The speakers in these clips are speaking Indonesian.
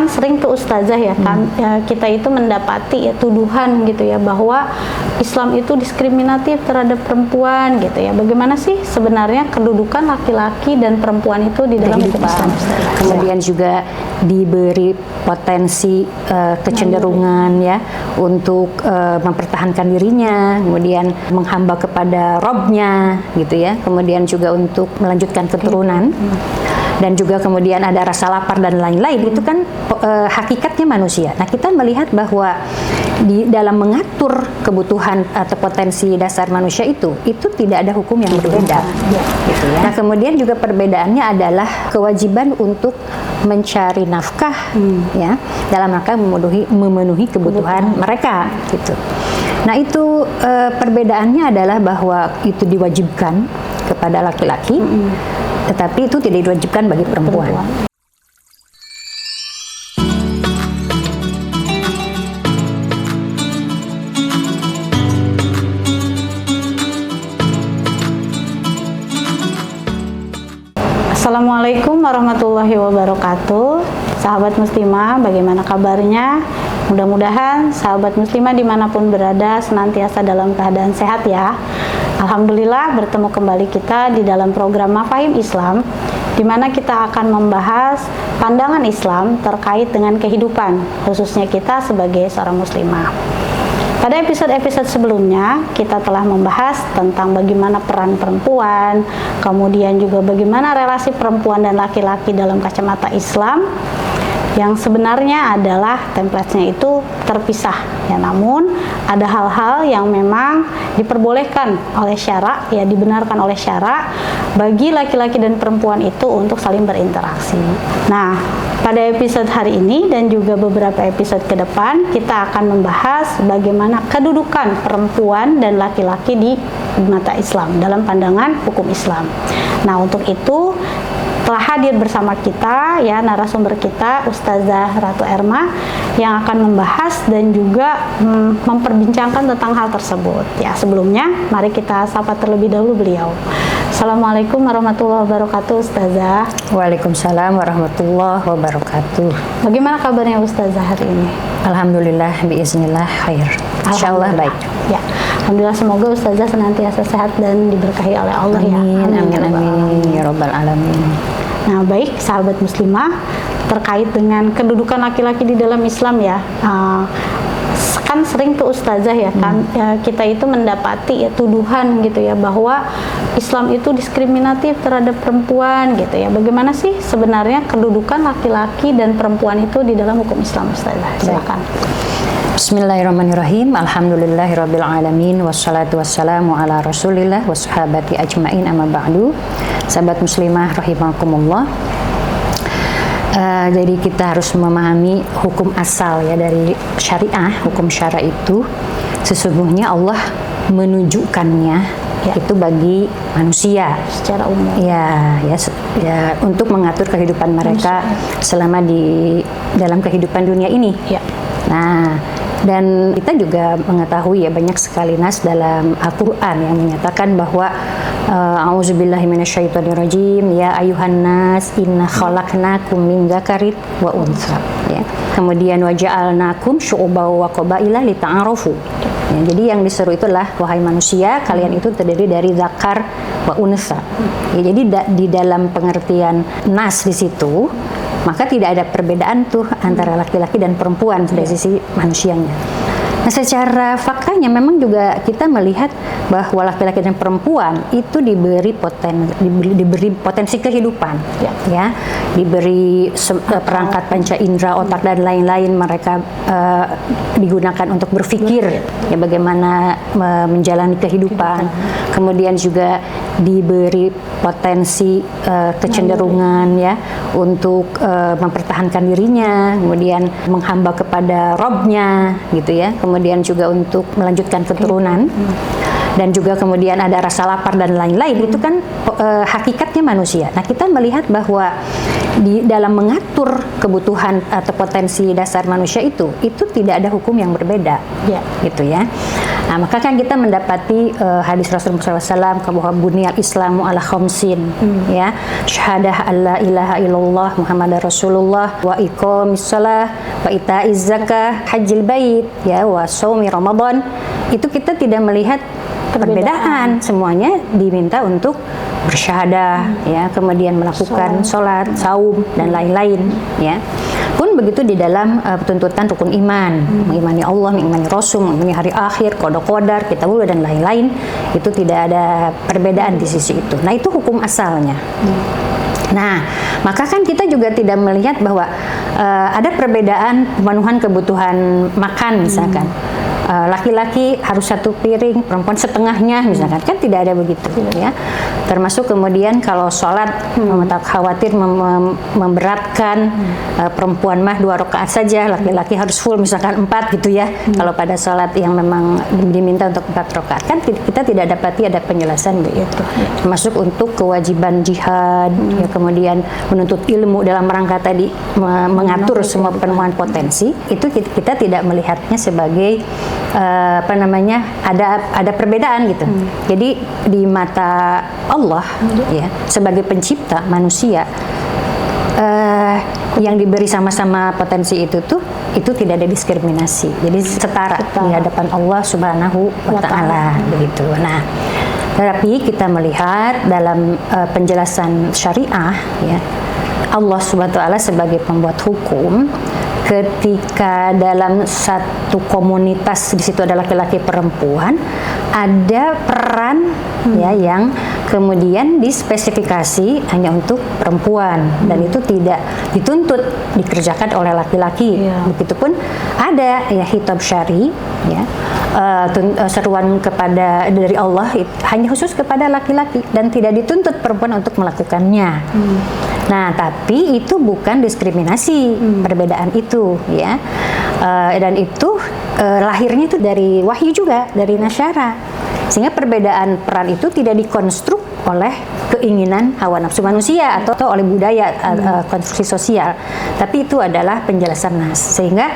kan sering tuh ustazah ya kan kita itu mendapati ya tuduhan gitu ya bahwa Islam itu diskriminatif terhadap perempuan gitu ya. Bagaimana sih sebenarnya kedudukan laki-laki dan perempuan itu di dalam hukum Islam? Kemudian juga diberi potensi kecenderungan ya untuk mempertahankan dirinya, kemudian menghamba kepada Robnya gitu ya, kemudian juga untuk melanjutkan keturunan. Dan juga kemudian ada rasa lapar dan lain-lain, itu kan hakikatnya manusia. Nah, kita melihat bahwa di dalam mengatur kebutuhan atau potensi dasar manusia itu tidak ada hukum yang berbeda. Gitu ya. Nah, kemudian juga perbedaannya adalah kewajiban untuk mencari nafkah ya dalam rangka memenuhi kebutuhan mereka gitu. Nah, itu perbedaannya adalah bahwa itu diwajibkan kepada laki-laki, tetapi itu tidak diwajibkan bagi perempuan. Assalamualaikum warahmatullahi wabarakatuh. Sahabat muslimah, bagaimana kabarnya? Mudah-mudahan sahabat muslimah dimanapun berada senantiasa dalam keadaan sehat ya. Alhamdulillah bertemu kembali kita di dalam program Mafahim Islam, di mana kita akan membahas pandangan Islam terkait dengan kehidupan, khususnya kita sebagai seorang muslimah. Pada episode-episode sebelumnya, kita telah membahas tentang bagaimana peran perempuan, kemudian juga bagaimana relasi perempuan dan laki-laki dalam kacamata Islam, yang sebenarnya adalah template-nya itu terpisah ya, namun ada hal-hal yang memang diperbolehkan oleh syara, ya dibenarkan oleh syara bagi laki-laki dan perempuan itu untuk saling berinteraksi. Nah, pada episode hari ini dan juga beberapa episode ke depan kita akan membahas bagaimana kedudukan perempuan dan laki-laki di mata Islam dalam pandangan hukum Islam. Nah, untuk itu telah hadir bersama kita ya narasumber kita Ustazah Ratu Erma yang akan membahas dan juga memperbincangkan tentang hal tersebut. Ya, sebelumnya mari kita sapa terlebih dahulu beliau. Assalamualaikum warahmatullahi wabarakatuh Ustazah. Waalaikumsalam warahmatullahi wabarakatuh. Bagaimana kabarnya Ustazah hari ini? Alhamdulillah biiznillah khair. Insyaallah baik. Ya. Alhamdulillah, semoga Ustazah senantiasa sehat dan diberkahi oleh Allah. Amin, ya. Amin ya rabbal alamin. Nah, baik sahabat muslimah, terkait dengan kedudukan laki-laki di dalam Islam ya. Kan sering tuh ustazah ya kan kita itu mendapati ya tuduhan gitu ya bahwa Islam itu diskriminatif terhadap perempuan gitu ya. Bagaimana sih sebenarnya kedudukan laki-laki dan perempuan itu di dalam hukum Islam ustazah? Silakan. Bismillahirrahmanirrahim. Alhamdulillahirabbil alamin wassalatu wassalamu ala Rasulillah washabati ajmain amma ba'du. Sahabat muslimah rahimakumullah. Jadi kita harus memahami hukum asal ya dari syariah. Hukum syara itu sesungguhnya Allah menunjukkannya itu bagi manusia secara umum. Ya, untuk mengatur kehidupan mereka selama di dalam kehidupan dunia ini. Ya. Nah, dan kita juga mengetahui ya banyak sekali nas dalam Al-Qur'an yang menyatakan bahwa a'udzubillahi minasyaitonirrajim ya ayuhan nas inna khalaqnakum min dzakarin wa untha ya. Kemudian waja'alnakum syu'uban wa qabaila lita'arafu. Ya, jadi yang diseru itu adalah wahai manusia, kalian itu terdiri dari zakar wa untha. Ya, jadi di dalam pengertian nas di situ maka tidak ada perbedaan tuh antara laki-laki dan perempuan dari sisi manusianya. Nah, secara faktanya memang juga kita melihat bahwa laki-laki dan perempuan itu diberi potensi kehidupan, ya, diberi perangkat panca indera, otak dan lain-lain. Mereka digunakan untuk berpikir ya bagaimana menjalani kehidupan. Kemudian juga diberi potensi kecenderungan ya untuk mempertahankan dirinya, kemudian menghamba kepada Robnya gitu ya. Kemudian juga untuk melanjutkan keturunan dan juga kemudian ada rasa lapar dan lain-lain, itu kan hakikatnya manusia. Nah, kita melihat bahwa di dalam mengatur kebutuhan atau potensi dasar manusia itu tidak ada hukum yang berbeda, gitu ya. Nah, maka kan kita mendapati hadis Rasulullah SAW bahwa bunyal Islamu ala khamsin, ya, syahadah alla ilaha illallah Muhammadar Rasulullah, wa iqamis shalah, wa itaiz zakah, hajjil bait, ya, wa shaumi Ramadan. Itu kita tidak melihat perbedaan, semuanya diminta untuk bersyahadah, ya, kemudian melakukan sholat, saum, dan lain-lain, ya. Pun begitu di dalam tuntutan rukun iman, mengimani Allah, mengimani Rasul, mengimani hari akhir, qada, kitabullah, dan lain-lain, itu tidak ada perbedaan di sisi itu. Nah, itu hukum asalnya. Nah, maka kan kita juga tidak melihat bahwa ada perbedaan pemenuhan kebutuhan makan, misalkan. Laki-laki harus 1 piring, perempuan setengahnya, misalkan, kan tidak ada begitu, ya. Termasuk kemudian kalau sholat, khawatir memberatkan, perempuan mah 2 rakaat saja, laki-laki harus full, misalkan 4 gitu, ya. Kalau pada sholat yang memang diminta untuk 4 rakaat, kan kita tidak dapati ada penjelasan begitu. Termasuk untuk kewajiban jihad, ya, kemudian menuntut ilmu dalam rangka tadi mengatur semua penemuan potensi, itu kita tidak melihatnya sebagai ada perbedaan gitu. Jadi di mata Allah, ya, sebagai pencipta manusia, yang diberi sama-sama potensi itu tidak ada diskriminasi. Jadi setara di hadapan Allah Subhanahu wa Ta'ala, begitu. Nah, tetapi kita melihat dalam penjelasan syariah, ya, Allah Subhanahu wa Ta'ala sebagai pembuat hukum, ketika dalam satu komunitas, di situ ada laki-laki perempuan, ada peran, ya, yang kemudian dispesifikasi hanya untuk perempuan, dan itu tidak dituntut dikerjakan oleh laki-laki. Begitupun ada, ya, khitab syari, ya, seruan dari Allah hanya khusus kepada laki-laki dan tidak dituntut perempuan untuk melakukannya. Nah, tapi itu bukan diskriminasi, perbedaan itu, ya, dan itu lahirnya itu dari wahyu juga, dari nasyara, sehingga perbedaan peran itu tidak dikonstruk oleh keinginan hawa nafsu manusia atau oleh budaya, konstruksi sosial, tapi itu adalah penjelasan nas, sehingga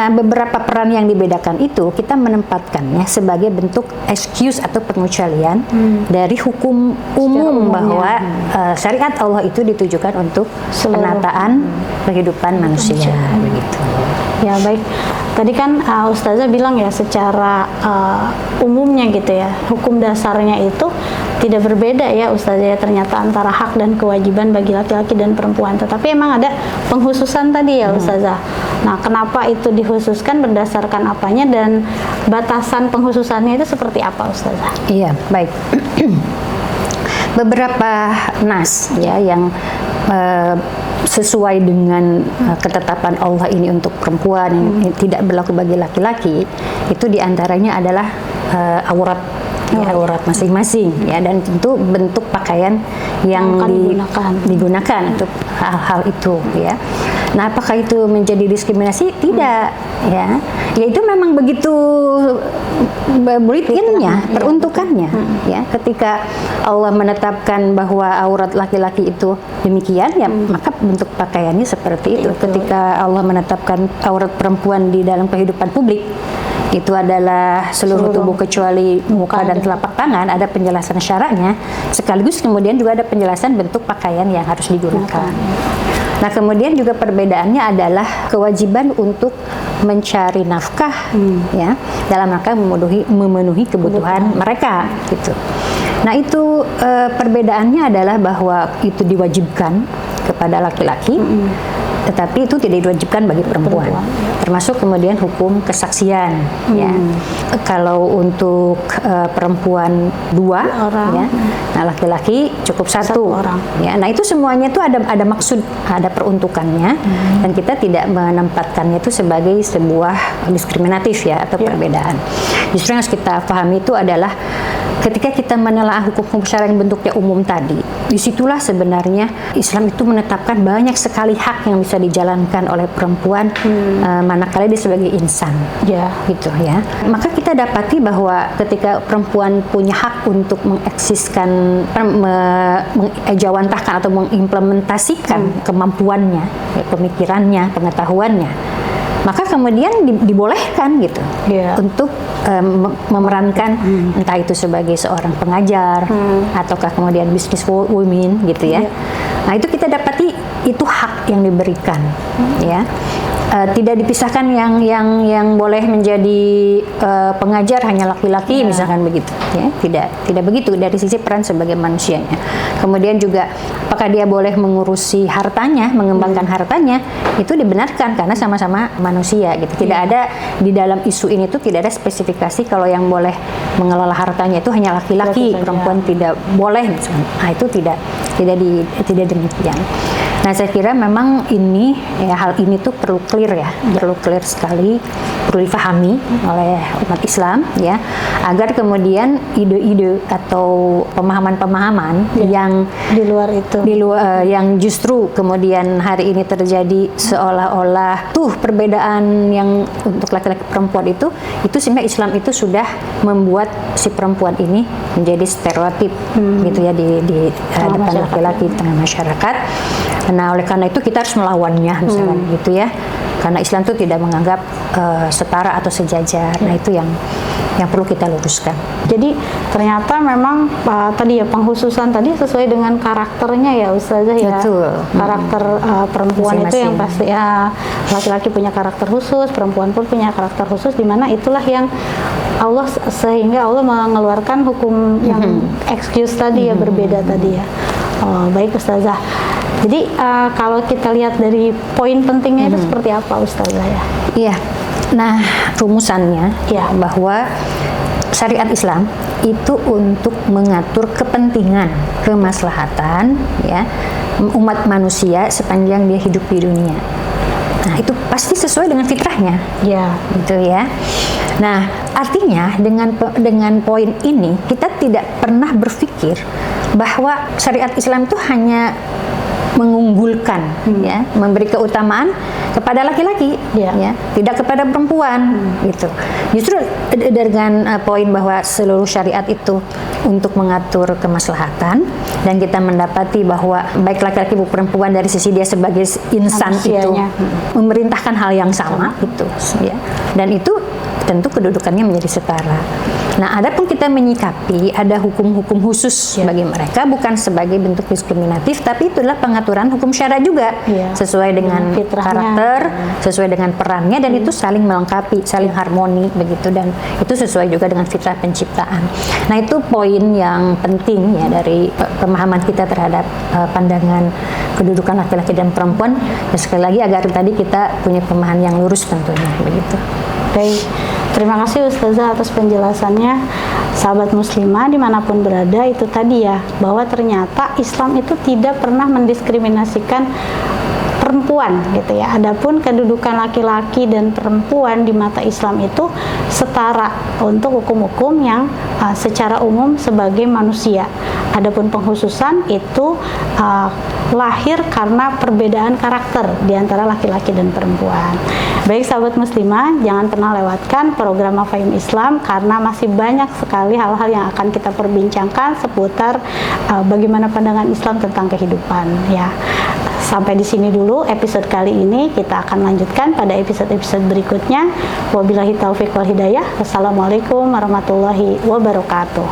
beberapa peran yang dibedakan itu kita menempatkannya sebagai bentuk excuse atau pengecualian dari hukum umum bahwa syariat Allah itu ditujukan untuk penataan kehidupan manusia, begitu. Ya, baik. Tadi kan Ustazah bilang, ya, secara umumnya gitu, ya, hukum dasarnya itu tidak berbeda, ya Ustazah, ya, ternyata antara hak dan kewajiban bagi laki-laki dan perempuan. Tetapi emang ada pengkhususan tadi, ya Ustazah. Nah, kenapa itu dikhususkan, berdasarkan apanya, dan batasan pengkhususannya itu seperti apa, Ustazah? Iya, baik. Beberapa nas, ya, yang sesuai dengan ketetapan Allah ini untuk perempuan, yang tidak berlaku bagi laki-laki, itu diantaranya adalah aurat, ya, aurat masing-masing, ya, dan tentu bentuk pakaian yang digunakan untuk hal-hal itu, ya. Nah, apakah itu menjadi diskriminasi? Tidak, ya. Ya, itu memang begitu built-in-nya, peruntukannya, ya. Ketika Allah menetapkan bahwa aurat laki-laki itu demikian, ya, maka bentuk pakaiannya seperti itu. Ketika Allah menetapkan aurat perempuan di dalam kehidupan publik, itu adalah seluruh tubuh kecuali muka dan telapak tangan, ada penjelasan syaratnya, sekaligus kemudian juga ada penjelasan bentuk pakaian yang harus digunakan. Nah, kemudian juga perbedaannya adalah kewajiban untuk mencari nafkah, ya, dalam rangka memenuhi kebutuhan mereka, gitu. Nah, itu perbedaannya adalah bahwa itu diwajibkan kepada laki-laki, tetapi itu tidak diwajibkan bagi perempuan. Termasuk kemudian hukum kesaksian, ya. Kalau untuk perempuan 2 orang, ya, nah laki-laki cukup 1 orang, ya. Nah, itu semuanya itu ada maksud, ada peruntukannya, dan kita tidak menempatkannya itu sebagai sebuah diskriminatif, ya, atau perbedaan. Justru yang harus kita pahami itu adalah ketika kita menelaah hukum-hukum syara yang bentuknya umum tadi, disitulah sebenarnya Islam itu menetapkan banyak sekali hak yang bisa dijalankan oleh perempuan, manakala dia sebagai insan, ya, gitu, ya. Maka kita dapati bahwa ketika perempuan punya hak untuk mengeksiskan, mengejawantahkan atau mengimplementasikan kemampuannya, ya, pemikirannya, pengetahuannya, maka kemudian dibolehkan gitu, untuk memerankan entah itu sebagai seorang pengajar ataukah kemudian business women gitu ya. Nah, itu kita dapati itu hak yang diberikan ya. Tidak dipisahkan yang boleh menjadi pengajar hanya laki-laki misalkan begitu ya. Tidak begitu dari sisi peran sebagai manusianya. Kemudian juga apakah dia boleh mengurusi hartanya, mengembangkan hartanya, itu dibenarkan karena sama-sama manusia gitu. Tidak ada di dalam isu ini tuh tidak ada spesifikasi kalau yang boleh mengelola hartanya itu hanya laki-laki, perempuan tidak boleh misalkan. Nah, itu tidak demikian. Nah, saya kira memang ini hal ini tuh perlu clear ya, perlu clear sekali, perlu difahami oleh umat Islam ya, agar kemudian ide-ide atau pemahaman-pemahaman yang di luar itu, yang justru kemudian hari ini terjadi seolah-olah tuh perbedaan yang untuk laki-laki perempuan itu sehingga Islam itu sudah membuat si perempuan ini menjadi stereotip gitu ya di hadapan laki-laki di tengah masyarakat. Nah, oleh karena itu kita harus melawannya misalkan gitu ya. Karena Islam itu tidak menganggap setara atau sejajar. Nah, itu yang perlu kita luruskan. Jadi ternyata memang tadi ya pengkhususan tadi sesuai dengan karakternya ya Ustazah ya. Betul. Karakter perempuan itu yang pasti ya, laki-laki punya karakter khusus, perempuan pun punya karakter khusus, di mana itulah yang sehingga Allah mengeluarkan hukum yang excuse tadi ya, berbeda tadi ya. Baik Ustazah. Jadi kalau kita lihat dari poin pentingnya itu seperti apa Ustazah ya? Iya. Nah, rumusannya bahwa syariat Islam itu untuk mengatur kepentingan, kemaslahatan ya umat manusia sepanjang dia hidup di dunia. Nah, itu pasti sesuai dengan fitrahnya. Ya, gitu ya. Nah, artinya dengan poin ini kita tidak pernah berpikir bahwa syariat Islam itu hanya mengunggulkan ya, memberi keutamaan kepada laki-laki ya, tidak kepada perempuan gitu. Justru dengan poin bahwa seluruh syariat itu untuk mengatur kemaslahatan, dan kita mendapati bahwa baik laki-laki maupun perempuan dari sisi dia sebagai insan itu memerintahkan hal yang sama gitu ya. Dan itu tentu kedudukannya menjadi setara. Nah, adapun kita menyikapi ada hukum-hukum khusus bagi mereka, bukan sebagai bentuk diskriminatif, tapi itu adalah pengaturan hukum syara juga sesuai dengan karakter, sesuai dengan perannya, dan itu saling melengkapi, saling harmoni begitu, dan itu sesuai juga dengan fitrah penciptaan. Nah, itu poin yang penting ya dari pemahaman kita terhadap pandangan kedudukan laki-laki dan perempuan. Dan sekali lagi agar tadi kita punya pemahaman yang lurus tentunya begitu. Baik, terima kasih Ustazah atas penjelasannya. Sahabat muslimah dimanapun berada, itu tadi ya, bahwa ternyata Islam itu tidak pernah mendiskriminasikan perempuan gitu ya. Adapun kedudukan laki-laki dan perempuan di mata Islam itu setara untuk hukum-hukum yang secara umum sebagai manusia. Adapun pengkhususan itu lahir karena perbedaan karakter di antara laki-laki dan perempuan. Baik sahabat muslimah, jangan pernah lewatkan program Mafahim Islam karena masih banyak sekali hal-hal yang akan kita perbincangkan seputar bagaimana pandangan Islam tentang kehidupan ya. Sampai di sini dulu episode kali ini, kita akan lanjutkan pada episode-episode berikutnya. Wabillahi taufiq wal hidayah. Wassalamualaikum warahmatullahi wabarakatuh.